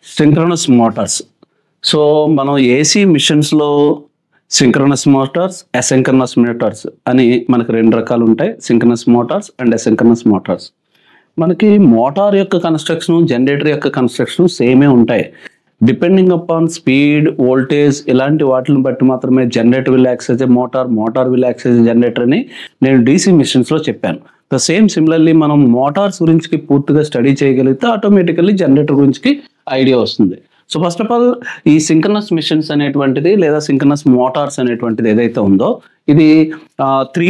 Synchronous motors. So మనం AC మిషన్స్లో synchronous motors, asynchronous motors అని మనకు రెండు రకాలు ఉంటాయి. Synchronous motors and asynchronous motors. మనకి మోటార్ యొక్క కన్స్ట్రక్షన్, జనరేటర్ యొక్క కన్స్ట్రక్షన్ సేమే ఉంటాయి. డిపెండింగ్ అపాన్ స్పీడ్, వోల్టేజ్ ఇలాంటి వాటిని బట్టి మాత్రమే generator will act as a motor, motor will act as a generator అని నేను డీసీ మిషన్స్లో చెప్పాను. ద సేమ్ సిమిలర్లీ మనం మోటార్స్ గురించి పూర్తిగా స్టడీ చేయగలిగితే ఆటోమేటికల్లీ జనరేటర్ గురించి ఐడియా వస్తుంది. సో ఫస్ట్ ఆఫ్ ఆల్ ఈ సింక్రోనస్ మిషన్స్ అనేటువంటిది లేదా సింక్రోనస్ మోటార్స్ అనేటువంటిది ఏదైతే ఉందో ఇది త్రీ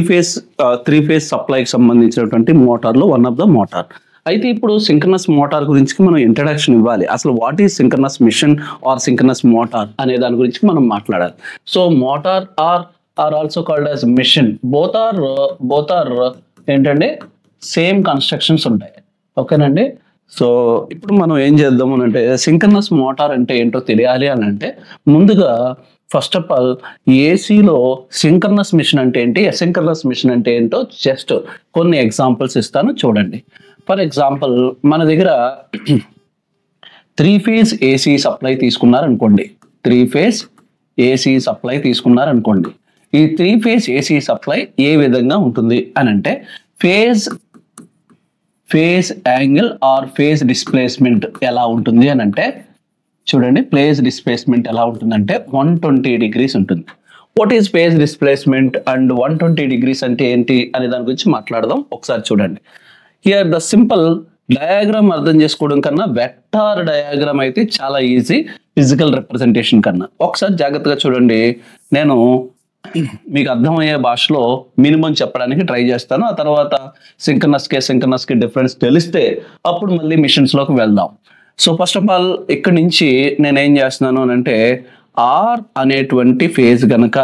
ఫేజ్ సప్లైకి సంబంధించినటువంటి మోటార్లో వన్ ఆఫ్ ద మోటార్. అయితే ఇప్పుడు సింక్రోనస్ మోటార్ గురించి మనం ఇంట్రడక్షన్ ఇవ్వాలి. అసలు what is synchronous machine or synchronous motor అనే దాని గురించి మనం మాట్లాడాలి. So motor are also called as machine. Both are ఏంటంటే సేమ్ కన్స్ట్రక్షన్స్ ఉంటాయి. ఓకేనండి. సో ఇప్పుడు మనం ఏం చేద్దాము అంటే సింక్రోనస్ మోటార్ అంటే ఏంటో తెలియాలి అని అంటే ముందుగా ఫస్ట్ ఆఫ్ ఆల్ ఏసీలో సింక్రోనస్ మిషన్ అంటే ఏంటి, అసింక్రోనస్ మిషన్ అంటే ఏంటో జస్ట్ కొన్ని ఎగ్జాంపుల్స్ ఇస్తాను చూడండి. ఫర్ ఎగ్జాంపుల్ మన దగ్గర 3 ఫేజ్ ఏసీ సప్లై తీసుకున్నారనుకోండి. 3 ఫేజ్ ఏసీ సప్లై తీసుకున్నారనుకోండి. ఈ 3 ఫేజ్ ఏసీ సప్లై ఏ విధంగా ఉంటుంది అని అంటే phase angle or phase displacement ఎలా ఉంటుంది అని అంటే చూడండి. ఫేజ్ డిస్ప్లేస్మెంట్ ఎలా ఉంటుందంటే 120 degrees ఉంటుంది. What is phase displacement and 120 degrees అంటే ఏంటి అనే దాని గురించి మాట్లాడదాం. ఒకసారి చూడండి. హియర్ ద సింపుల్ డయాగ్రామ్ అర్థం చేసుకోవడం కన్నా వెక్టార్ డయాగ్రామ్ అయితే చాలా ఈజీ ఫిజికల్ రిప్రజెంటేషన్ కన్నా. ఒకసారి జాగ్రత్తగా చూడండి. నేను మీకు అర్థమయ్యే భాషలో మినిమం చెప్పడానికి ట్రై చేస్తాను. ఆ తర్వాత సింక్రోనస్కి డిఫరెన్స్ తెలిస్తే అప్పుడు మళ్ళీ మిషన్స్లోకి వెళ్దాం. సో ఫస్ట్ ఆఫ్ ఆల్ ఇక్కడ నుంచి నేనేం చేస్తున్నాను అని అంటే ఆర్ అనేటువంటి ఫేజ్ కనుక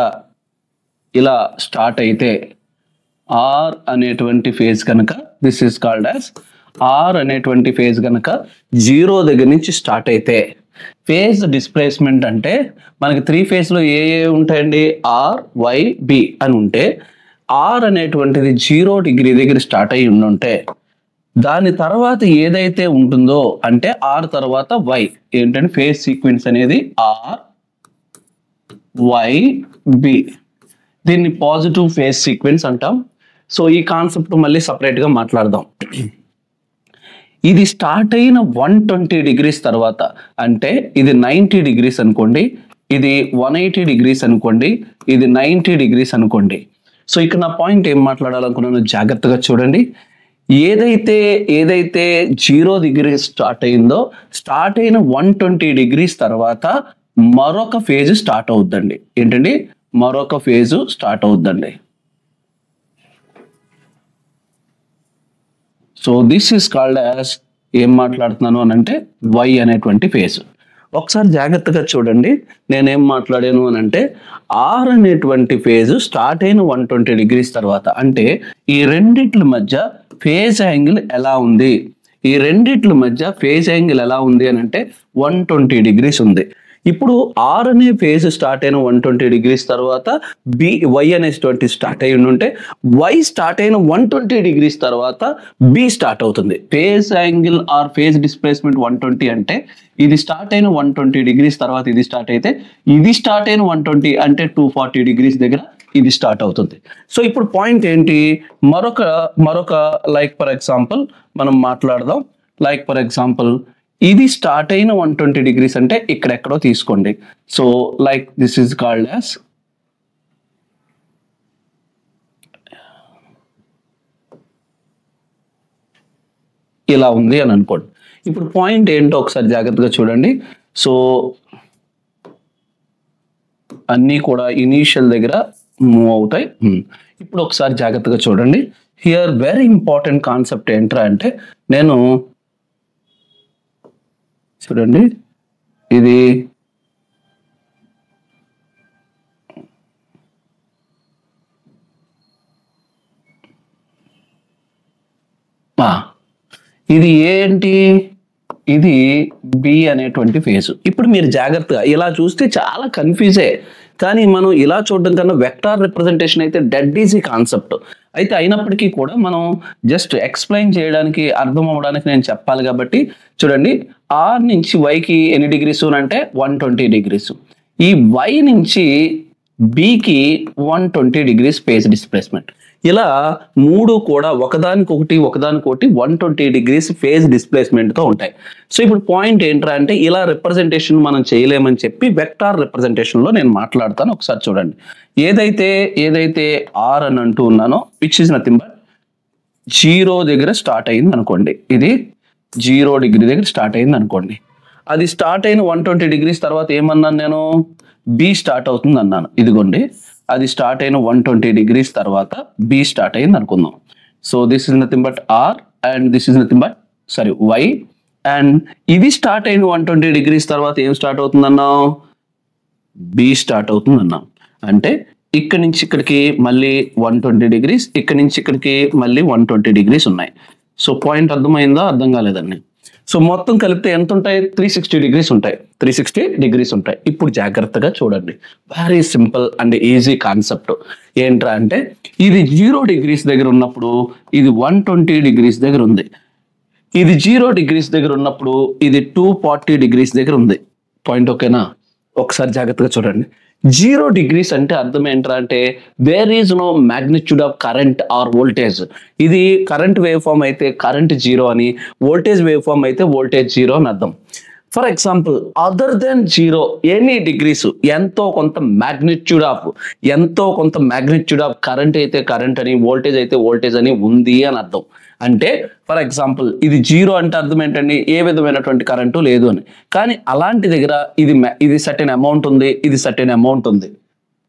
ఇలా స్టార్ట్ అయితే ఆర్ అనేటువంటి ఫేజ్ కనుక this is called as R అనేటువంటి ఫేజ్ కనుక 0 దగ్గర నుంచి స్టార్ట్ అయితే ఫేజ్ డిస్ప్లేస్మెంట్ అంటే మనకి 3 ఫేజ్లో ఏ ఉంటాయండి, ఆర్, వై, బి అని ఉంటే ఆర్ అనేటువంటిది 0 degree దగ్గర స్టార్ట్ అయ్యి ఉంటే దాని తర్వాత ఏదైతే ఉంటుందో అంటే ఆర్ తర్వాత వై ఏంటంటే ఫేజ్ సీక్వెన్స్ అనేది ఆర్, వై, బి. దీన్ని పాజిటివ్ ఫేజ్ సీక్వెన్స్ అంటాం. సో ఈ కాన్సెప్ట్ మళ్ళీ సపరేట్గా మాట్లాడదాం. ఇది స్టార్ట్ అయిన 120 degrees తర్వాత అంటే ఇది 90 degrees అనుకోండి, ఇది 180 degrees అనుకోండి, ఇది 90 degrees అనుకోండి. సో ఇక్కడ నా పాయింట్ ఏం మాట్లాడాలనుకున్నాను జాగ్రత్తగా చూడండి. ఏదైతే 0 degrees స్టార్ట్ అయిందో స్టార్ట్ అయిన 120 degrees తర్వాత మరొక ఫేజ్ స్టార్ట్ అవుద్దండి. ఏంటండి, మరొక ఫేజ్ స్టార్ట్ అవుద్దండి. So this is called as ఏం మాట్లాడుతున్నాను అని అంటే వై అనేటువంటి ఫేజ్. ఒకసారి జాగ్రత్తగా చూడండి. నేనేం మాట్లాడాను అని అంటే ఆర్ అనేటువంటి ఫేజ్ స్టార్ట్ అయిన 120 degrees తర్వాత అంటే ఈ రెండిట్ల మధ్య ఫేజ్ యాంగిల్ ఎలా ఉంది, ఈ రెండిట్ల మధ్య ఫేజ్ యాంగిల్ ఎలా ఉంది అని అంటే 120 degrees ఉంది. ఇప్పుడు ఆర్ అనే ఫేజ్ స్టార్ట్ అయిన 120 degrees తర్వాత వై అనేటువంటి స్టార్ట్ అయి ఉంటే వై స్టార్ట్ అయిన 120 degrees తర్వాత బి స్టార్ట్ అవుతుంది. Phase angle or phase displacement 120 అంటే ఇది స్టార్ట్ అయిన 120 degrees తర్వాత ఇది స్టార్ట్ అయితే ఇది స్టార్ట్ అయిన 120 అంటే 240 degrees దగ్గర ఇది స్టార్ట్ అవుతుంది. సో ఇప్పుడు పాయింట్ ఏంటి, మరొక లైక్ ఫర్ ఎగ్జాంపుల్ మనం మాట్లాడదాం. లైక్ ఫర్ ఎగ్జాంపుల్ ఇది స్టార్ట్ అయిన 120 degrees అంటే ఇక్కడెక్కడో తీసుకోండి. So like this is called as ఇలా ఉంది అని అనుకోండి. ఇప్పుడు పాయింట్ ఏంటో ఒకసారి జాగ్రత్తగా చూడండి. సో అన్నీ కూడా ఇనీషియల్ దగ్గర మూవ్ అవుతాయి. ఇప్పుడు ఒకసారి జాగ్రత్తగా చూడండి. హియర్ వెరీ ఇంపార్టెంట్ కాన్సెప్ట్ ఏంట్రా అంటే నేను చూడండి ఇది ఇది ఏంటి, ఇది బి అనేటువంటి ఫేజ్. ఇప్పుడు మీరు జాగ్రత్తగా ఇలా చూస్తే చాలా కన్ఫ్యూజే, కానీ మనం ఇలా చూడడం కన్నా వెక్టార్ రిప్రజెంటేషన్ అయితే డెడ్ ఈజీ కాన్సెప్ట్. అయితే అయినప్పటికీ కూడా మనం జస్ట్ ఎక్స్ప్లెయిన్ చేయడానికి అర్థం అవ్వడానికి నేను చెప్పాలి కాబట్టి చూడండి, ఆర్ నుంచి వైకి ఎన్ని డిగ్రీస్ అంటే 120 డిగ్రీస్, ఈ వై నుంచి బికి 120 డిగ్రీస్ ఫేజ్ డిస్ప్లేస్మెంట్. ఇలా మూడు కూడా ఒకదానికొకటి 120 డిగ్రీస్ ఫేజ్ డిస్ప్లేస్మెంట్తో ఉంటాయి. సో ఇప్పుడు పాయింట్ ఏంట్రా అంటే ఇలా రిప్రజెంటేషన్ మనం చేయలేమని చెప్పి వెక్టార్ రిప్రజెంటేషన్లో నేను మాట్లాడతాను. ఒకసారి చూడండి, ఏదైతే ఆర్ అని అంటూ ఉన్నానో విచ్ ఇస్ నథింగ్ బట్ 0 దగ్గర స్టార్ట్ అయింది అనుకోండి, ఇది 0 డిగ్రీ దగ్గర స్టార్ట్ అయింది అనుకోండి, అది స్టార్ట్ అయిన 120 డిగ్రీస్ తర్వాత ఏమన్నాను నేను, బి స్టార్ట్ అవుతుంది అన్నాను. ఇదిగోండి, అది స్టార్ట్ అయిన 120 డిగ్రీస్ తర్వాత బి స్టార్ట్ అయింది అనుకుందాం. So this is nothing but R and this is nothing but Y, and ఇది స్టార్ట్ అయిన 120 డిగ్రీస్ తర్వాత ఏం స్టార్ట్ అవుతుంది అన్నాం, బి స్టార్ట్ అవుతుంది అన్నాం. అంటే ఇక్కడ నుంచి ఇక్కడికి మళ్ళీ 120 డిగ్రీస్, ఇక్కడ నుంచి ఇక్కడికి మళ్ళీ 120 డిగ్రీస్ ఉన్నాయి. సో పాయింట్ అర్థమైందా, అర్థం కాలేదండి? సో మొత్తం కలిపితే ఎంత ఉంటాయి, 360 డిగ్రీస్ ఉంటాయి, 360 డిగ్రీస్ ఉంటాయి. ఇప్పుడు జాగ్రత్తగా చూడండి, very simple and easy concept. ఏంట్రా అంటే ఇది 0 డిగ్రీస్ దగ్గర ఉన్నప్పుడు ఇది 120 డిగ్రీస్ దగ్గర ఉంది, ఇది 0 డిగ్రీస్ దగ్గర ఉన్నప్పుడు ఇది 240 డిగ్రీస్ దగ్గర ఉంది. పాయింట్ ఓకేనా? ఒకసారి జాగ్రత్తగా చూడండి. 0 డిగ్రీస్ అంటే అర్థం ఏంట్రా అంటే there is no magnitude of current or voltage. ఇది కరెంట్ వేవ్ ఫామ్ అయితే కరెంట్ 0 అని, వోల్టేజ్ వేవ్ ఫామ్ అయితే వోల్టేజ్ 0 అని అర్థం. For example other than 0 any degrees ఎంతో కొంత మ్యాగ్నిట్యూడ్ ఆఫ్ కరెంట్ అయితే కరెంట్ అని, వోల్టేజ్ అయితే వోల్టేజ్ అని ఉంది అని అర్థం. అంటే ఫర్ ఎగ్జాంపుల్ ఇది 0 అంటే అర్థం ఏంటండి, ఏ విధమైనటువంటి కరెంటు లేదు అని. కానీ అలాంటి దగ్గర ఇది సర్టెన్ అమౌంట్ ఉంది, ఇది సర్టెన్ అమౌంట్ ఉంది.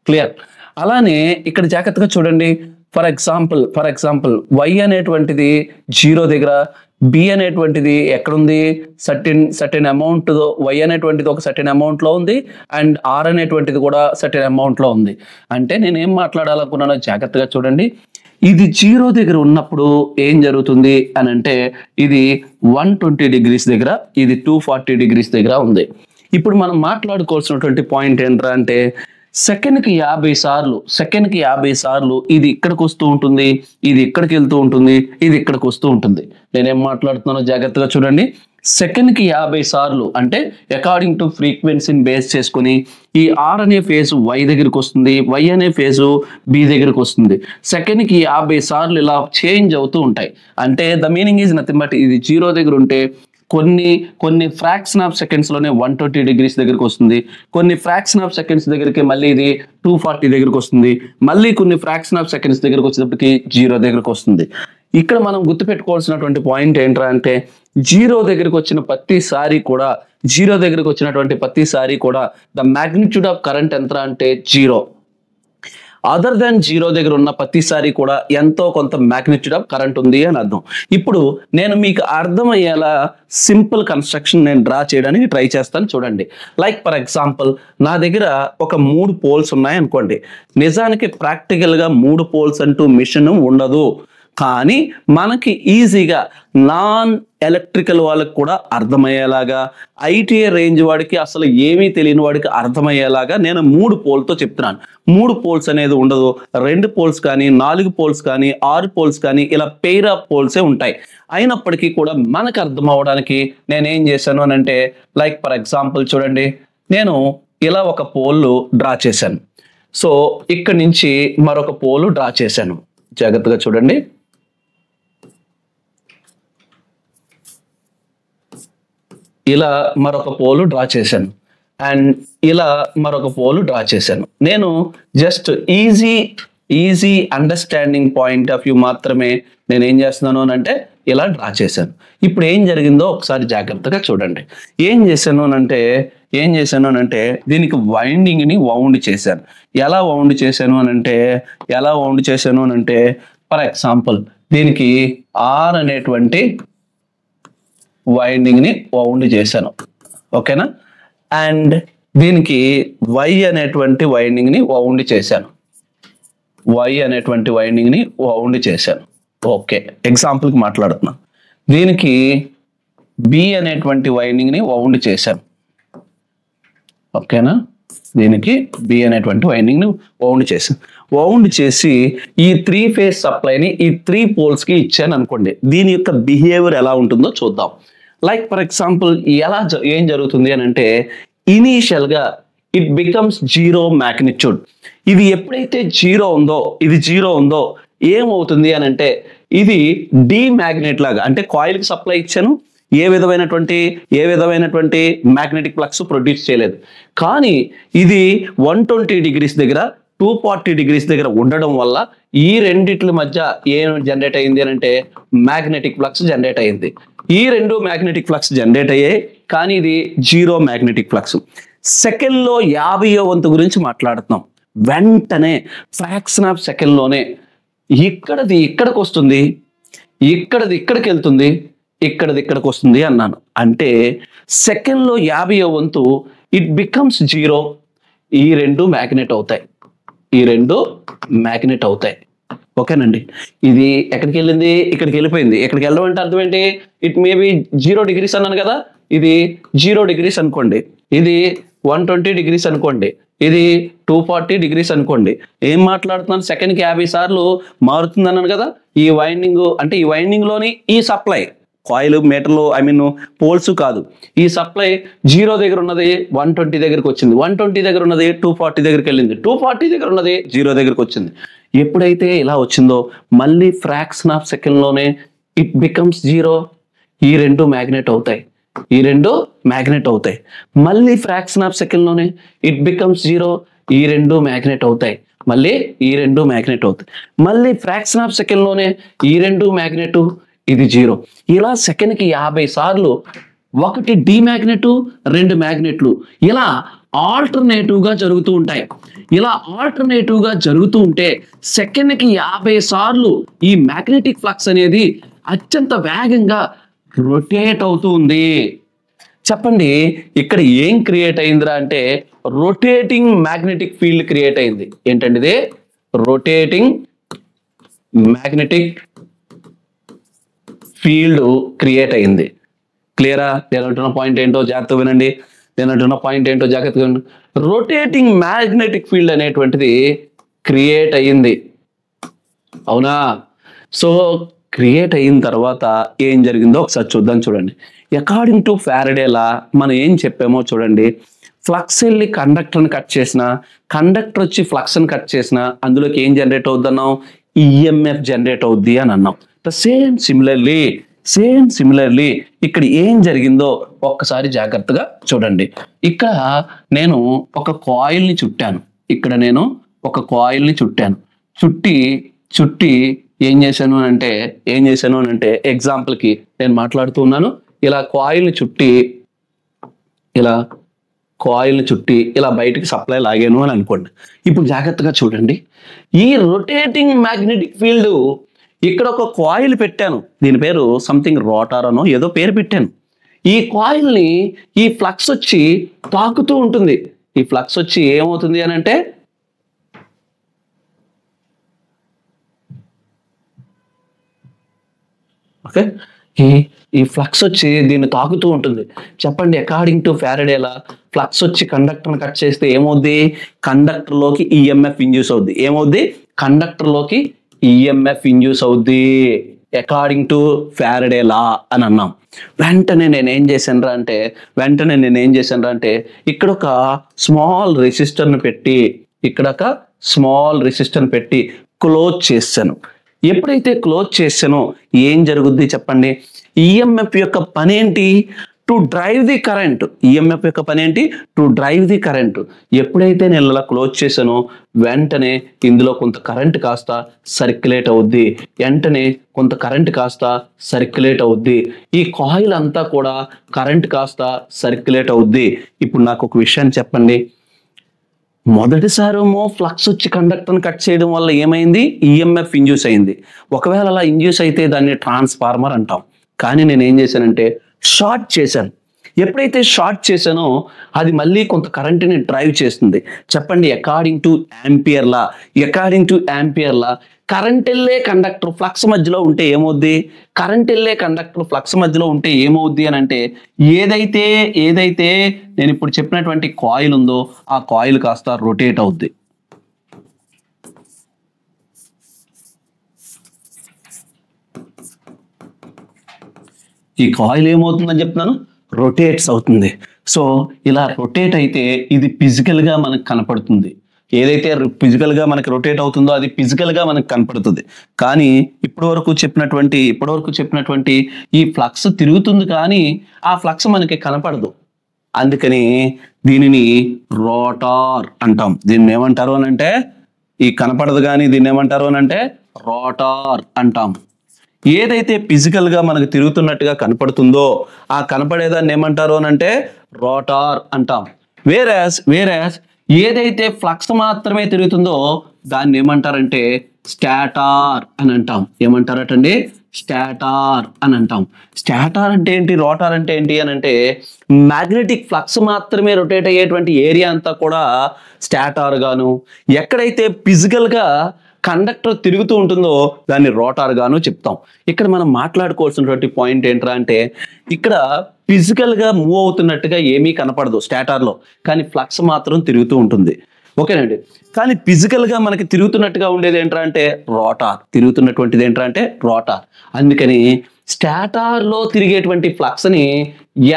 క్లియర్? అలానే ఇక్కడ జాగ్రత్తగా చూడండి, ఫర్ ఎగ్జాంపుల్ వై అనేటువంటిది 0 దగ్గర, బి అనేటువంటిది ఎక్కడుంది, సర్టెన్ అమౌంట్, వై అనేటువంటిది ఒక సర్టెన్ అమౌంట్ లో ఉంది అండ్ ఆర్ అనేటువంటిది కూడా సర్టెన్ అమౌంట్ లో ఉంది. అంటే నేను ఏం మాట్లాడాలనుకున్నానో జాగ్రత్తగా చూడండి. ఇది 0 దగ్గర ఉన్నప్పుడు ఏం జరుగుతుంది అని అంటే ఇది 120 డిగ్రీస్ దగ్గర, ఇది 240 డిగ్రీస్ దగ్గర ఉంది. ఇప్పుడు మనం మాట్లాడుకోవాల్సినటువంటి పాయింట్ ఏంట్రా అంటే సెకండ్కి 50 సార్లు ఇది ఇక్కడికి వస్తూ ఉంటుంది, ఇది ఇక్కడికి వెళ్తూ ఉంటుంది, ఇది ఇక్కడికి వస్తూ ఉంటుంది. నేనేం మాట్లాడుతున్నానో జాగ్రత్తగా చూడండి. సెకండ్కి 50 సార్లు అంటే అకార్డింగ్ టు ఫ్రీక్వెన్సీని బేస్ చేసుకుని ఈ ఆర్ అనే ఫేజ్ వై దగ్గరికి వస్తుంది, వై అనే ఫేజు బి దగ్గరికి వస్తుంది. సెకండ్కి 50 సార్లు ఇలా చేంజ్ అవుతూ ఉంటాయి. అంటే the meaning is nothing but ఇది 0 దగ్గర ఉంటే కొన్ని ఫ్రాక్షన్ ఆఫ్ సెకండ్స్ లోనే 120 డిగ్రీస్ దగ్గరికి వస్తుంది, కొన్ని ఫ్రాక్షన్ ఆఫ్ సెకండ్స్ దగ్గరికి మళ్ళీ ఇది 240 దగ్గరికి వస్తుంది, మళ్ళీ కొన్ని ఫ్రాక్షన్ ఆఫ్ సెకండ్స్ దగ్గరికి వచ్చేటప్పటికి 0 దగ్గరికి వస్తుంది. ఇక్కడ మనం గుర్తుపెట్టుకోవాల్సినటువంటి పాయింట్ ఏంట్రా అంటే 0 దగ్గరికి వచ్చినటువంటి ప్రతిసారి కూడా ద మ్యాగ్నిట్యూడ్ ఆఫ్ కరెంట్ ఎంత అంటే 0. అదర్ దాన్ 0 దగ్గర ఉన్న ప్రతిసారి కూడా ఎంతో కొంత మ్యాగ్నిట్యూడ్ ఆఫ్ కరెంట్ ఉంది అని అర్థం. ఇప్పుడు నేను మీకు అర్థమయ్యేలా సింపుల్ కన్స్ట్రక్షన్ నేను డ్రా చేయడానికి ట్రై చేస్తాను. చూడండి, లైక్ ఫర్ ఎగ్జాంపుల్ నా దగ్గర ఒక 3 పోల్స్ ఉన్నాయి అనుకోండి. నిజానికి ప్రాక్టికల్గా 3 పోల్స్ అంటూ మిషన్ ఉండదు, కానీ మనకి ఈజీగా నాన్ ఎలక్ట్రికల్ వాళ్ళకి కూడా అర్థమయ్యేలాగా, ఐటీఐ రేంజ్ వాడికి అసలు ఏమీ తెలియని వాడికి అర్థమయ్యేలాగా నేను 3 పోల్తో చెప్తున్నాను. 3 పోల్స్ అనేది ఉండదు, 2 పోల్స్ కానీ 4 పోల్స్ కానీ 6 పోల్స్ కానీ ఇలా పెయిర్ ఆఫ్ పోల్సే ఉంటాయి. అయినప్పటికీ కూడా మనకు అర్థం అవ్వడానికి నేనేం చేశాను అని అంటే లైక్ ఫర్ ఎగ్జాంపుల్ చూడండి, నేను ఇలా ఒక పోల్ డ్రా చేశాను. సో ఇక్కడ నుంచి మరొక పోల్ డ్రా చేశాను. జాగ్రత్తగా చూడండి, ఇలా మరొక పోల్ డ్రా చేశాను అండ్ ఇలా మరొక పోల్ డ్రా చేశాను. నేను just easy understanding point of view మాత్రమే నేను ఏం చేస్తున్నాను అని అంటే ఇలా డ్రా చేశాను. ఇప్పుడు ఏం జరిగిందో ఒకసారి జాగ్రత్తగా చూడండి. ఏం చేశాను అని అంటే దీనికి వైండింగ్ని వౌండ్ చేశాను. ఎలా వౌండ్ చేశాను అని అంటే ఫర్ ఎగ్జాంపుల్ దీనికి ఆర్ అనేటువంటి వైండింగ్ని వౌండ్ చేశాను, ఓకేనా? అండ్ దీనికి వై అనేటువంటి వైండింగ్ని వౌండ్ చేశాను. ఓకే, ఎగ్జాంపుల్కి మాట్లాడుతున్నాను. దీనికి బి అనేటువంటి వైండింగ్ని వౌండ్ చేశాను, ఓకేనా? దీనికి బి అనేటువంటి వైండింగ్ని వౌండ్ చేశాను. వౌండ్ చేసి ఈ 3 ఫేజ్ సప్లైని ఈ 3 పోల్స్కి ఇచ్చాను అనుకోండి, దీని యొక్క బిహేవియర్ ఎలా ఉంటుందో చూద్దాం. లైక్ ఫర్ ఎగ్జాంపుల్ ఏం జరుగుతుంది అని అంటే, ఇనీషియల్గా ఇట్ బికమ్స్ 0 మ్యాగ్నిట్యూడ్. ఇది ఎప్పుడైతే ఇది జీరో ఉందో ఏమవుతుంది అని అంటే, ఇది మ్యాగ్నెట్ లాగా, అంటే కాయిల్కి సప్లై ఇచ్చాను, ఏ విధమైనటువంటి మ్యాగ్నెటిక్ ఫ్లక్స్ ప్రొడ్యూస్ చేయలేదు. కానీ ఇది 120 డిగ్రీస్ దగ్గర 240 డిగ్రీస్ దగ్గర ఉండడం వల్ల ఈ రెండిట్ల మధ్య ఏం జనరేట్ అయింది అని అంటే మ్యాగ్నెటిక్ ఫ్లక్స్ జనరేట్ అయింది. ఈ రెండు మ్యాగ్నెటిక్ ఫ్లక్స్ జనరేట్ అయ్యాయి, కానీ ఇది 0 మ్యాగ్నెటిక్ ఫ్లక్స్. సెకండ్లో 50వ వంతు గురించి మాట్లాడుతున్నాం. వెంటనే ఫ్రాక్షన్ ఆఫ్ సెకండ్లోనే ఇక్కడిది ఇక్కడికి వస్తుంది, ఇక్కడిది ఇక్కడికి వెళ్తుంది, ఇక్కడికి వస్తుంది అన్నాను. అంటే సెకండ్లో 50వ వంతు ఇట్ బికమ్స్ 0. ఈ రెండు మ్యాగ్నెట్ అవుతాయి. ఓకేనండి. ఇది ఎక్కడికి వెళ్ళింది? ఇక్కడికి వెళ్ళిపోయింది. ఇక్కడికి వెళ్ళడం అంటే అర్థం ఏంటి? ఇట్ మే బి 0 డిగ్రీస్ అన్నాను కదా, ఇది 0 డిగ్రీస్ అనుకోండి, ఇది 120 డిగ్రీస్ అనుకోండి, ఇది 240 డిగ్రీస్ అనుకోండి. ఏం మాట్లాడుతున్నాను? సెకండ్కి 50 సార్లు మారుతుంది అన్నాను కదా. ఈ వైండింగ్లోని ఈ సప్లై కాయిల్ మీటర్లు పోల్స్ కాదు, ఈ సప్లై 0 దగ్గర ఉన్నది 120 దగ్గరికి వచ్చింది, 120 దగ్గర ఉన్నది 240 దగ్గరికి వెళ్ళింది, 240 దగ్గర ఉన్నది 0 దగ్గరికి వచ్చింది. ఎప్పుడైతే ఇలా వచ్చిందో మళ్ళీ ఫ్రాక్షన్ ఆఫ్ సెకండ్లోనే ఇట్ బికమ్స్ 0. ఈ రెండు మ్యాగ్నెట్ అవుతాయి. మళ్ళీ ఫ్రాక్షన్ ఆఫ్ సెకండ్లోనే ఇట్ బికమ్స్ 0. ఈ రెండు మ్యాగ్నెట్ అవుతాయి. మళ్ళీ ఫ్రాక్షన్ ఆఫ్ సెకండ్లోనే ఈ రెండు మ్యాగ్నెట్, ఇది 0. ఇలా సెకండ్కి 50 సార్లు ఒకటి మ్యాగ్నెట్, రెండు మ్యాగ్నెట్లు ఇలా ఆల్టర్నేటివ్గా జరుగుతూ ఉంటాయి. ఇలా ఆల్టర్నేటివ్గా జరుగుతూ ఉంటే సెకండ్కి 50 సార్లు ఈ మ్యాగ్నెటిక్ ఫ్లక్స్ అనేది అత్యంత వేగంగా రొటేట్ అవుతూ ఉంది. చెప్పండి, ఇక్కడ ఏం క్రియేట్ అయిందిరా అంటే రొటేటింగ్ మ్యాగ్నెటిక్ ఫీల్డ్ క్రియేట్ అయింది. ఏంటండి ఇది? రొటేటింగ్ మ్యాగ్నెటిక్ ఫీల్డ్ క్రియేట్ అయింది. క్లియరా? నేను అంటున్న పాయింట్ ఏంటో జాగ్రత్తగా వినండి. రొటేటింగ్ మ్యాగ్నెటిక్ ఫీల్డ్ అనేటువంటిది క్రియేట్ అయ్యింది, అవునా? సో క్రియేట్ అయిన తర్వాత ఏం జరిగిందో ఒకసారి చూద్దాం. చూడండి, అకార్డింగ్ టు ఫ్యారడే లా మనం ఏం చెప్పామో చూడండి. ఫ్లక్స్ వెళ్ళి కండక్టర్ని కట్ చేసిన, కండక్టర్ వచ్చి ఫ్లక్స్ని కట్ చేసిన, అందులోకి ఏం జనరేట్ అవుద్ది అన్నాం? ఈఎంఎఫ్ జనరేట్ అవుద్ది అని అన్నాం. సేమ్ సిమిలర్లీ ఇక్కడ ఏం జరిగిందో ఒక్కసారి జాగ్రత్తగా చూడండి. ఇక్కడ నేను ఒక కాయిల్ని చుట్టాను. చుట్టి ఏం చేశాను అంటే ఎగ్జాంపుల్కి నేను మాట్లాడుతూ ఉన్నాను. ఇలా కాయిల్ని చుట్టి ఇలా బయటికి సప్లై లాగాను అని అనుకోండి. ఇప్పుడు జాగ్రత్తగా చూడండి, ఈ రొటేటింగ్ మ్యాగ్నెటిక్ ఫీల్డ్ ఇక్కడ ఒక కాయిల్ పెట్టాను, దీని పేరు సంథింగ్ రోటార్ అనో ఏదో పేరు పెట్టాను. ఈ కాయిల్ని ఈ ఫ్లక్స్ వచ్చి తాకుతూ ఉంటుంది. ఈ ఫ్లక్స్ వచ్చి ఏమవుతుంది అని అంటే ఓకే, ఈ ఫ్లక్స్ వచ్చి దీన్ని తాకుతూ ఉంటుంది. చెప్పండి, అకార్డింగ్ టు ఫ్యారడేలా ఫ్లక్స్ వచ్చి కండక్టర్ని కట్ చేస్తే ఏమవుద్ది? కండక్టర్లోకి ఈఎంఎఫ్ ఇండ్యూస్ అవుద్ది. ఇండ్యూస్ అవుద్ది అకార్డింగ్ టు ఫ్యారడే లా అని అన్నాం. వెంటనే నేను ఏం చేశాను అంటే ఇక్కడ ఒక స్మాల్ రెసిస్టర్ని పెట్టి క్లోజ్ చేశాను. ఎప్పుడైతే క్లోజ్ చేశానో ఏం జరుగుద్ది చెప్పండి? ఈఎంఎఫ్ యొక్క పని ఏంటి? To drive the current. ఎప్పుడైతే నేను ఇలా క్లోజ్ చేశానో వెంటనే ఇందులో కొంత కరెంట్ కాస్త సర్క్యులేట్ అవుద్ది. ఈ కాయిల్ అంతా కూడా కరెంట్ కాస్త సర్క్యులేట్ అవుద్ది. ఇప్పుడు నాకు ఒక విషయం చెప్పండి, మొదటిసారేమో ఫ్లక్స్ వచ్చి కండక్టర్ని కట్ చేయడం వల్ల ఏమైంది? ఈఎంఎఫ్ ఇండ్యూస్ అయింది. ఒకవేళ అలా ఇండ్యూస్ అయితే దాన్ని ట్రాన్స్ఫార్మర్ అంటాం. కానీ నేను ఏం చేశానంటే షార్ట్ చేశాను. ఎప్పుడైతే షార్ట్ చేశానో అది మళ్ళీ కొంత కరెంట్ని డ్రైవ్ చేస్తుంది. చెప్పండి, according to ampere law current వెళ్ళే కండక్టర్ ఫ్లక్స్ మధ్యలో ఉంటే ఏమవుద్ది అని అంటే ఏదైతే నేను ఇప్పుడు చెప్పినటువంటి కాయిల్ ఉందో ఆ కాయిల్ కాస్త రొటేట్ అవుద్ది. ఈ కాయిల్ ఏమవుతుందని చెప్తున్నాను, రొటేట్స్ అవుతుంది. సో ఇలా రొటేట్ అయితే ఇది ఫిజికల్గా మనకు కనపడుతుంది. ఏదైతే ఫిజికల్గా మనకి రొటేట్ అవుతుందో అది ఫిజికల్గా మనకు కనపడుతుంది. కానీ ఇప్పటివరకు చెప్పినటువంటి ఈ ఫ్లక్స్ తిరుగుతుంది కానీ ఆ ఫ్లక్స్ మనకి కనపడదు. అందుకని దీనిని రోటార్ అంటాం. దీన్ని ఏమంటారు అని అంటే, ఈ కనపడదు కానీ దీన్ని ఏమంటారు అని అంటే రోటార్ అంటాం. ఏదైతే ఫిజికల్గా మనకు తిరుగుతున్నట్టుగా కనపడుతుందో ఆ కనపడేదాన్ని ఏమంటారు అని అంటే రోటార్ అంటాం. వేరాస్ ఏదైతే ఫ్లక్స్ మాత్రమే తిరుగుతుందో దాన్ని ఏమంటారంటే స్టాటార్ అని అంటాం. ఏమంటారటండి, స్టాటార్ అని అంటాం. స్టాటార్ అంటే ఏంటి, రోటార్ అంటే ఏంటి అని అంటే, మ్యాగ్నెటిక్ ఫ్లక్స్ మాత్రమే రొటేట్ అయ్యేటువంటి ఏరియా అంతా కూడా స్టాటార్ గాను, ఎక్కడైతే ఫిజికల్గా కండక్టర్ తిరుగుతూ ఉంటుందో దాన్ని రోటార్ గాను చెప్తాం. ఇక్కడ మనం మాట్లాడుకోవాల్సినటువంటి పాయింట్ ఏంట్రా అంటే, ఇక్కడ ఫిజికల్గా మూవ్ అవుతున్నట్టుగా ఏమీ కనపడదు స్టాటార్లో, కానీ ఫ్లక్స్ మాత్రం తిరుగుతూ ఉంటుంది. ఓకేనండి. కానీ ఫిజికల్గా మనకి తిరుగుతున్నట్టుగా ఉండేది ఏంట్రా అంటే రోటార్, తిరుగుతున్నటువంటిది ఏంట్రా అంటే రోటార్. అందుకని స్టాటార్లో తిరిగేటువంటి ఫ్లక్స్ని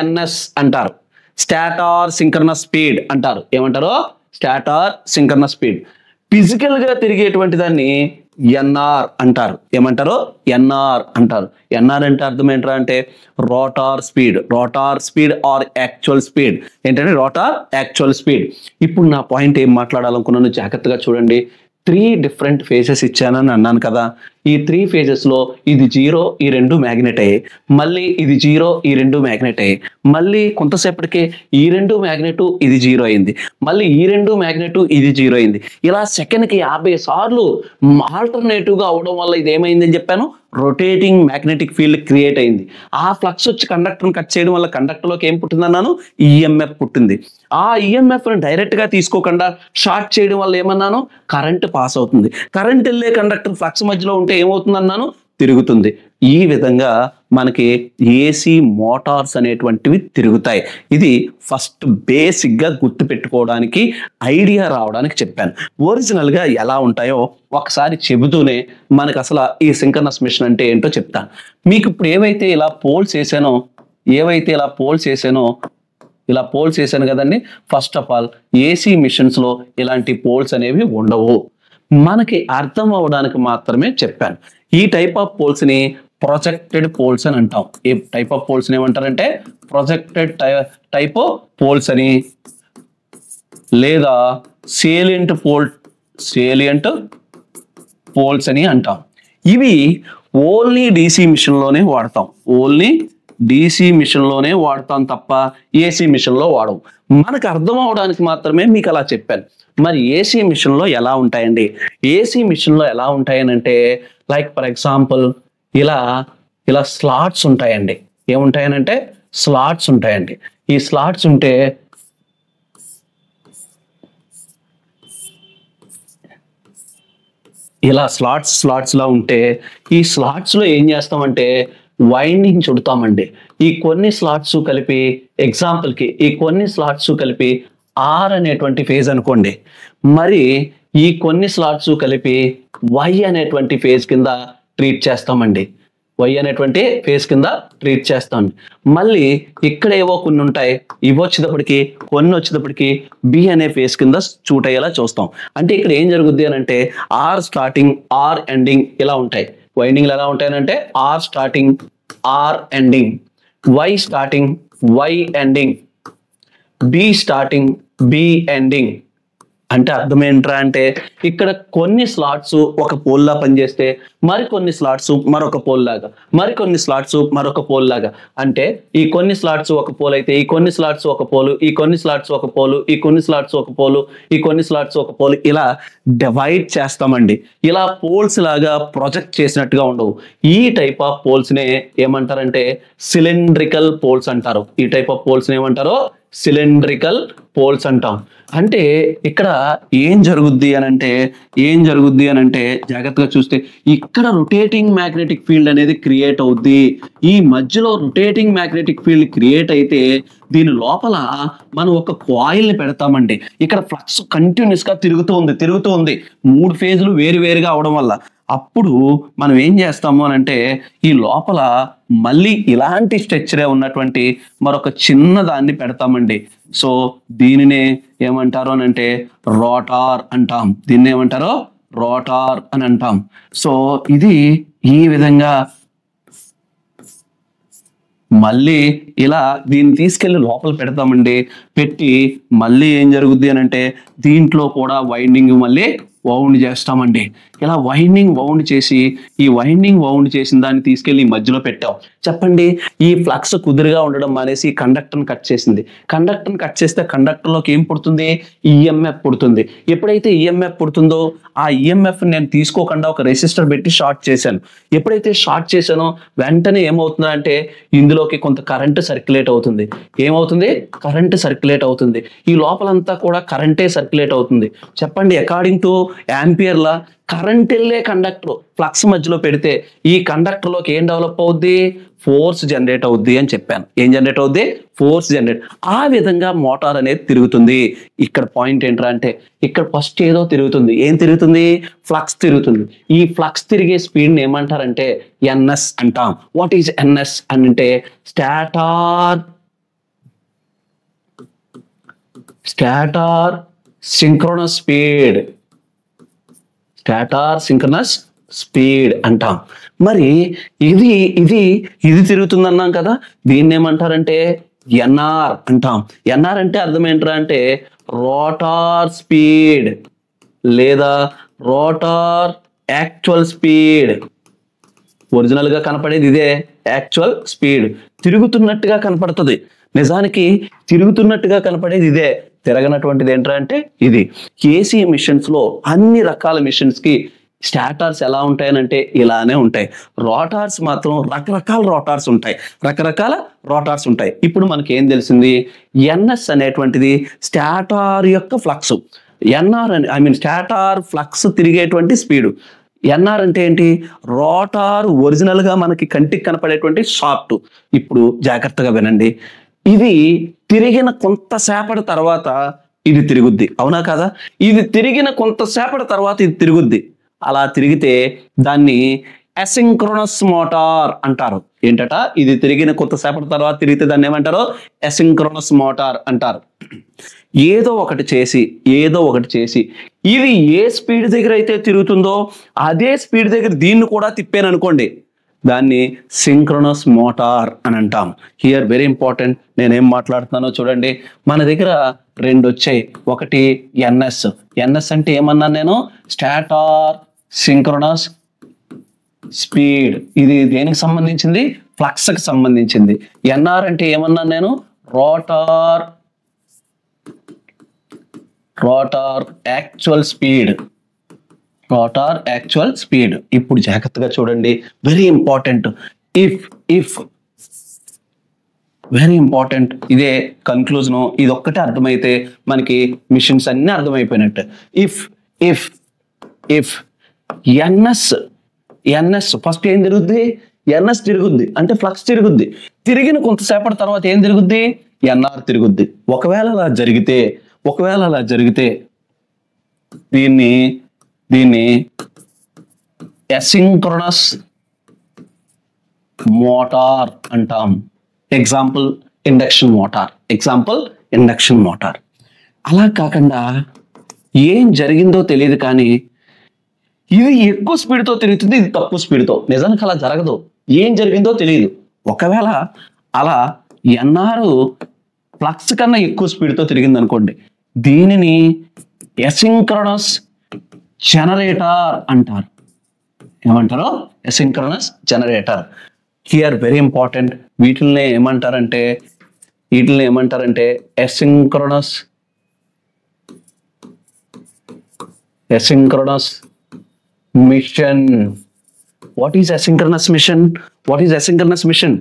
ఎన్ఎస్ అంటారు, స్టాటార్ సింక్రనస్ స్పీడ్ అంటారు. ఏమంటారు, స్టాటార్ సింక్రనస్ స్పీడ్. ఫిజికల్గా తిరిగేటువంటి దాన్ని ఎన్ఆర్ అంటారు. ఏమంటారు, ఎన్ఆర్ అంటారు. ఎన్ఆర్ అంటే అర్థం ఏంట్రా అంటే rotor speed or actual speed. ఏంటంటే రోటార్ యాక్చువల్ స్పీడ్. ఇప్పుడు నా పాయింట్ ఏం మాట్లాడాలనుకున్నాను జాగ్రత్తగా చూడండి. 3 డిఫరెంట్ ఫేజెస్ ఇచ్చానని అన్నాను కదా. ఈ 3 ఫేజెస్లో ఇది 0, ఈ 2 మ్యాగ్నెట్ అయ్యాయి, మళ్ళీ ఇది 0, ఈ 2 మ్యాగ్నెట్ అయ్యాయి, మళ్ళీ కొంతసేపటికి ఈ 2 మ్యాగ్నెట్ ఇది 0 అయింది, మళ్ళీ ఈ 2 మ్యాగ్నెట్ ఇది 0 అయింది. ఇలా సెకండ్కి 50 సార్లు ఆల్టర్నేటివ్గా అవడం వల్ల ఇది ఏమైందని చెప్పాను, రొటేటింగ్ మ్యాగ్నెటిక్ ఫీల్డ్ క్రియేట్ అయింది. ఆ ఫ్లక్స్ వచ్చి కండక్టర్ని కట్ చేయడం వల్ల కండక్టర్లోకి ఏం పుట్టింది అన్నాను, ఈఎంఎఫ్ పుట్టింది. ఆ ఈఎంఎఫ్ని డైరెక్ట్గా తీసుకోకుండా షార్ట్ చేయడం వల్ల ఏమన్నాను, కరెంట్ పాస్ అవుతుంది. కరెంట్ వెళ్ళే కండక్టర్ ఫ్లక్స్ మధ్యలో ఉంటే ఏమవుతుంది అన్నాను, తిరుగుతుంది. ఈ విధంగా మనకి ఏసీ మోటార్స్ అనేటువంటివి తిరుగుతాయి. ఇది ఫస్ట్ బేసిక్గా గుర్తు పెట్టుకోవడానికి, ఐడియా రావడానికి చెప్పాను. ఒరిజినల్గా ఎలా ఉంటాయో ఒకసారి చెబుతూనే మనకు అసలు ఈ సింక్రనస్ మిషన్ అంటే ఏంటో చెప్తాను. మీకు ఇప్పుడు ఏవైతే ఇలా పోల్స్ వేసానో కదండి. ఫస్ట్ ఆఫ్ ఆల్ ఏసీ మిషన్స్లో ఇలాంటి పోల్స్ అనేవి ఉండవు. మనకి అర్థం అవడానికి మాత్రమే చెప్పాను. ఈ టైప్ ఆఫ్ పోల్స్ని ప్రొజెక్టెడ్ పోల్స్ అని అంటాం. ఈ టైప్ ఆఫ్ పోల్స్ని ఏమంటారంటే ప్రొజెక్టెడ్ టైప్ పోల్స్ అని, లేదా సేలియంట్ పోల్స్ అని అంటాం. ఇవి ఓన్లీ డీసీ మిషన్లోనే వాడతాం తప్ప ఏసీ మిషన్లో వాడవు. మనకు అర్థం అవడానికి మాత్రమే మీకు అలా చెప్పాను. మరి ఏసీ మిషన్లో ఎలా ఉంటాయండి? ఏసీ మిషన్లో ఎలా ఉంటాయనంటే, లైక్ ఫర్ ఎగ్జాంపుల్ ఇలా స్లాట్స్ ఉంటాయండి. ఏముంటాయనంటే స్లాట్స్ ఉంటాయండి. ఈ స్లాట్స్ ఉంటే ఇలా స్లాట్స్ లా ఉంటే ఈ స్లాట్స్ లో ఏం చేస్తామంటే వైండింగ్ చుడతామండి. ఈ కొన్ని స్లాట్స్ కలిపి, ఎగ్జాంపుల్కి ఈ కొన్ని స్లాట్స్ కలిపి ఆర్ అనేటువంటి ఫేజ్ అనుకోండి. మరి ఈ కొన్ని స్లాట్స్ కలిపి వై అనేటువంటి ఫేజ్ కింద ట్రీట్ చేస్తామండి. మళ్ళీ ఇక్కడ ఏవో కొన్ని ఉంటాయి, ఇవి వచ్చేటప్పటికి బి అనే ఫేజ్ కింద షూట్ అయ్యేలా చూస్తాం. అంటే ఇక్కడ ఏం జరుగుద్ది అని అంటే ఆర్ స్టార్టింగ్, ఆర్ ఎండింగ్ ఇలా ఉంటాయి. వైండింగ్లు ఎలా ఉంటాయనంటే R starting, R ending, Y starting, Y ending, B starting, B ending. అంటే అర్థం ఏంట్రా అంటే ఇక్కడ కొన్ని స్లాట్స్ ఒక పోల్ లా పనిచేస్తే మరికొన్ని స్లాట్స్ మరొక పోల్ లాగా, మరికొన్ని స్లాట్స్ మరొక పోల్ లాగా. అంటే ఈ కొన్ని స్లాట్స్ ఒక పోల్ అయితే ఈ కొన్ని స్లాట్స్ ఒక పోలు, ఈ కొన్ని స్లాట్స్ ఒక పోలు, ఈ కొన్ని స్లాట్స్ ఒక పోలు, ఈ కొన్ని స్లాట్స్ ఒక పోలు, ఇలా డివైడ్ చేస్తామండి. ఇలా పోల్స్ లాగా ప్రొజెక్ట్ చేసినట్టుగా ఉండవు. ఈ టైప్ ఆఫ్ పోల్స్నే ఏమంటారంటే సిలిండ్రికల్ పోల్స్ అంటారు. ఈ టైప్ ఆఫ్ పోల్స్ని ఏమంటారో సిలిండ్రికల్ పోల్స్ అంటాం. అంటే ఇక్కడ ఏం జరుగుద్ది అని అంటే జాగ్రత్తగా చూస్తే ఇక్కడ రొటేటింగ్ మ్యాగ్నెటిక్ ఫీల్డ్ అనేది క్రియేట్ అవుద్ది. ఈ మధ్యలో రొటేటింగ్ మ్యాగ్నెటిక్ ఫీల్డ్ క్రియేట్ అయితే దీని లోపల మనం ఒక కాయిల్ని పెడతామండి. ఇక్కడ ఫ్లక్స్ కంటిన్యూస్గా తిరుగుతూ ఉంది. 3 ఫేజ్లు వేరువేరుగా అవడం వల్ల అప్పుడు మనం ఏం చేస్తాము అని అంటే ఈ లోపల మళ్ళీ ఇలాంటి స్ట్రక్చరే ఉన్నటువంటి మరొక చిన్న దాన్ని పెడతామండి. సో దీనినే ఏమంటారు అని అంటే రోటార్ అంటాం. దీన్ని ఏమంటారు రోటార్ అని అంటాం. సో ఇది ఈ విధంగా మళ్ళీ ఇలా దీన్ని తీసుకెళ్లి లోపల పెడతామండి. పెట్టి మళ్ళీ ఏం జరుగుద్ది అని అంటే దీంట్లో కూడా వైండింగ్ మళ్ళీ వౌండ్ చేస్తామండి. ఇలా వైండింగ్ వౌండ్ చేసి ఈ వైండింగ్ వౌండ్ చేసిన దాన్ని తీసుకెళ్లి మధ్యలో పెట్టాం. చెప్పండి, ఈ ఫ్లక్స్ కుదురుగా ఉండడం మానేసి కండక్టర్ని కట్ చేసింది. కండక్టర్ని కట్ చేస్తే కండక్టర్లోకి ఏం పుడుతుంది? ఈఎంఎఫ్ పుడుతుంది. ఎప్పుడైతే ఈఎంఎఫ్ పుడుతుందో ఆ ఈఎంఎఫ్ నేను తీసుకోకుండా ఒక రెసిస్టర్ పెట్టి షార్ట్ చేశాను. ఎప్పుడైతే షార్ట్ చేశానో వెంటనే ఏమవుతుంది అంటే ఇందులోకి కొంత కరెంటు సర్క్యులేట్ అవుతుంది. ఏమవుతుంది? కరెంటు సర్క్యులేట్ అవుతుంది. ఈ లోపలంతా కూడా కరెంటే సర్క్యులేట్ అవుతుంది. చెప్పండి, according to ampere law current వెళ్ళే కండక్టర్ ఫ్లక్స్ మధ్యలో పెడితే ఈ కండక్టర్లోకి ఏం డెవలప్ అవుద్ది? ఫోర్స్ జనరేట్ అవుద్ది అని చెప్పాను. ఏం జనరేట్ అవుద్ది? Force generate. ఆ విధంగా మోటార్ అనేది తిరుగుతుంది. ఇక్కడ పాయింట్ ఏంట్రా అంటే ఇక్కడ ఫస్ట్ ఏదో తిరుగుతుంది. ఏం తిరుగుతుంది? ఫ్లక్స్ తిరుగుతుంది. ఈ ఫ్లక్స్ తిరిగే స్పీడ్ని ఏమంటారంటే ఎన్ఎస్ అంటాం. వాట్ ఈజ్ ఎన్ఎస్ అని అంటే stator synchronous speed. Stator synchronous speed అంటాం. మరి ఇది ఇది ఇది తిరుగుతుంది అన్నాం కదా, దీన్ని ఏమంటారంటే ఎన్ఆర్ అంటాం. ఎన్ఆర్ అంటే అర్థం ఏంట్రా అంటే రోటార్ స్పీడ్ లేదా రోటార్ యాక్చువల్ స్పీడ్. ఒరిజినల్ గా కనపడేది ఇదే యాక్చువల్ స్పీడ్. తిరుగుతున్నట్టుగా కనపడుతుంది, నిజానికి తిరుగుతున్నట్టుగా కనపడేది ఇదే. తిరగనటువంటిది ఏంట్రా అంటే ఇది. ఏసీ మిషన్స్ లో అన్ని రకాల మిషన్స్ కి స్టాటార్స్ ఎలా ఉంటాయనంటే ఇలానే ఉంటాయి. రోటార్స్ మాత్రం రకరకాల రోటార్స్ ఉంటాయి. ఇప్పుడు మనకి ఏం తెలిసింది? ఎన్ఎస్ అనేటువంటిది స్టాటార్ యొక్క ఫ్లక్స్. ఎన్ఆర్ అని స్టాటార్ ఫ్లక్స్ తిరిగేటువంటి స్పీడు. ఎన్ఆర్ అంటే ఏంటి? రోటార్ ఒరిజినల్ గా మనకి కంటికి కనపడేటువంటి షాఫ్ట్. ఇప్పుడు జాగ్రత్తగా వినండి, ఇది తిరిగిన కొంతసేపటి తర్వాత ఇది తిరుగుద్ది, అవునా కదా? ఇది తిరిగిన కొంతసేపటి తర్వాత ఇది తిరుగుద్ది. అలా తిరిగితే దాన్ని అసింక్రోనస్ మోటార్ అంటారు. ఏంటట? ఇది తిరిగిన కొంతసేపటి తర్వాత తిరిగితే దాన్ని ఏమంటారు? అసింక్రోనస్ మోటార్ అంటారు. ఏదో ఒకటి చేసి ఇది ఏ స్పీడ్ దగ్గర అయితే తిరుగుతుందో అదే స్పీడ్ దగ్గర దీన్ని కూడా తిప్పాను అనుకోండి, దాన్ని సింక్రోనస్ మోటార్ అని అంటాం. Here very important. నేనేం మాట్లాడుతున్నానో చూడండి. మన దగ్గర రెండు వచ్చాయి. ఒకటి ఎన్ఎస్. ఎన్ఎస్ అంటే ఏమన్నాను నేను? Stator synchronous speed. ఇది దేనికి సంబంధించింది? ఫ్లక్స్ కి సంబంధించింది. ఎన్ఆర్ అంటే ఏమన్నాను నేను? Rotor actual speed. Rotor actual speed. ఇప్పుడు జాగ్రత్తగా చూడండి, very important. If very important. ఇదే కన్క్లూజన్. ఇది ఒక్కటే అర్థమైతే మనకి మిషన్స్ అన్ని అర్థమైపోయినట్టు. ఇఫ్ ఎన్ఎస్ ఫస్ట్ ఏం తిరుగుద్ది? ఎన్ఎస్ తిరుగుద్ది అంటే ఫ్లక్స్ తిరుగుద్ది. తిరిగిన కొంతసేపటి తర్వాత ఏం తిరుగుద్ది? ఎన్ఆర్ తిరుగుద్ది. ఒకవేళ అలా జరిగితే దీన్ని అసింక్రోనస్ మోటార్ అంటాం. Example induction motor. అలా కాకుండా ఏం జరిగిందో తెలియదు కానీ ఇది ఎక్కువ స్పీడ్తో తిరుగుతుంది, ఇది తక్కువ స్పీడ్తో. నిజానికి అలా జరగదు. ఏం జరిగిందో తెలియదు. ఒకవేళ అలా ఎన్ఆర్ ఫ్లక్స్ కన్నా ఎక్కువ స్పీడ్తో తిరిగింది అనుకోండి, దీనిని అసింక్రోనస్ జనరేటర్ అంటారు. ఏమంటారు? Asynchronous generator. Here very important. వీటిల్ని ఏమంటారంటే asynchronous machine. What is asynchronous mission?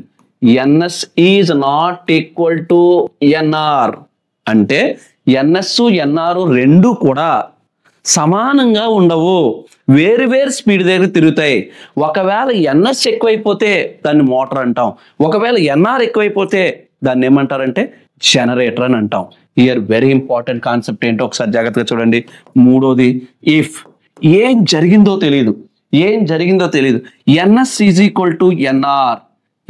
NS is not equal to NR. అంటే NS NR రెండు కూడా సమానంగా ఉండవు, వేరు స్పీడ్ దగ్గర తిరుగుతాయి. ఒకవేళ NS ఎక్కువైపోతే దాన్ని మోటార్ అంటాం, ఒకవేళ NR ఎక్కువైపోతే దాన్ని ఏమంటారంటే జనరేటర్ అని అంటాం. హియర్ వెరీ ఇంపార్టెంట్ కాన్సెప్ట్ ఏంటో ఒకసారి జాగ్రత్తగా చూడండి. మూడోది, ఇఫ్ ఏం జరిగిందో తెలియదు. ఏం జరిగిందో తెలియదు. NS is equal to NR,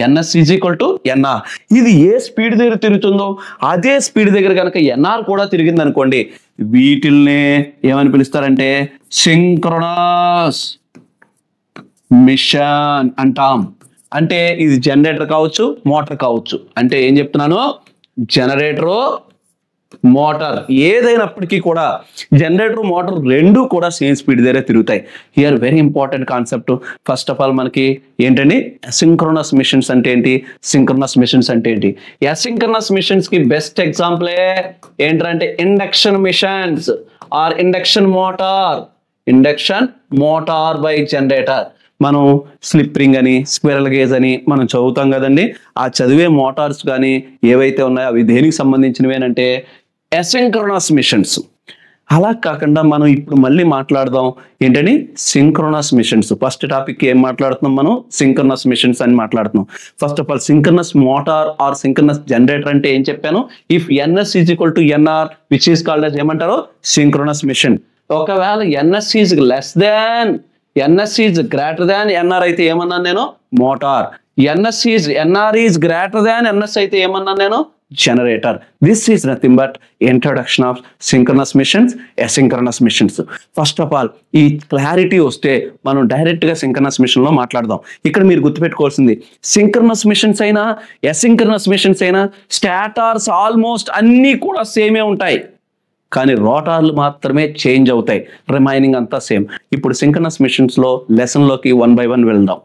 NS is equal to NR. ఇది ఏ స్పీడ్ దగ్గర తిరుగుతుందో అదే స్పీడ్ దగ్గర కనుక ఎన్ఆర్ కూడా తిరిగింది అనుకోండి, వీటిల్నే ఏమని పిలుస్తారంటే సింక్రోనస్ మిషన్ అంటాం. అంటే ఇది జనరేటర్ కావచ్చు, మోటార్ కావచ్చు. అంటే ఏం చెప్తున్నాను, జనరేటరు మోటార్ ఏదైనప్పటికీ కూడా జనరేటర్ మోటార్ రెండు కూడా సేమ్ స్పీడ్ దగ్గర తిరుగుతాయి. Here very important concept. First of all మనకి ఏంటండి అసింక్రోనస్ మిషన్స్ అంటే ఏంటి, సింక్రోనస్ మిషన్స్ అంటే ఏంటి. అసింక్రోనస్ మిషన్స్ కి బెస్ట్ ఎగ్జాంపులే ఏంటంటే induction machines or induction motor by generator. మనం స్లిప్ రింగ్ అని, స్క్విరల్ గేజ్ అని మనం చదువుతాం కదండి. ఆ చదివే మోటార్స్ కానీ ఏవైతే ఉన్నాయో అవి దేనికి సంబంధించినవి అంటే అసింక్రోనస్ మిషన్స్. అలా కాకుండా మనం ఇప్పుడు మళ్ళీ మాట్లాడదాం ఏంటని సింక్రోనస్ మిషన్స్. ఫస్ట్ టాపిక్ ఏం మాట్లాడుతున్నాం మనం, సింక్రోనస్ మిషన్స్ అని మాట్లాడుతున్నాం. First of all synchronous motor or synchronous generator అంటే ఏం చెప్పాను, if NS is equal to NR which is called as ఏమంటారు సింక్రోనస్ మిషన్. ఒకవేళ NS is less than, NS is greater than NR అయితే ఏమన్నాను నేను motor. NR is greater than NS అయితే ఏమన్నాను నేను generator. This is nothing but introduction of synchronous machines, asynchronous machines. First of all ఈ clarity వస్తే మనం డైరెక్ట్ గా సింక్రోనస్ మిషన్ లో మాట్లాడదాం. ఇక్కడ మీరు గుర్తుపెట్టుకోవాల్సింది సింక్రోనస్ మిషన్స్ అయినా అసింక్రోనస్ మిషన్స్ అయినా స్టాటార్స్ ఆల్మోస్ట్ అన్నీ కూడా సేమే ఉంటాయి, కానీ రోటార్లు మాత్రమే చేంజ్ అవుతాయి, రిమైనింగ్ అంతా సేమ్. ఇప్పుడు సింక్రోనస్ మిషన్స్ లో లెసన్ లోకి 1 by 1 వెళ్దాం.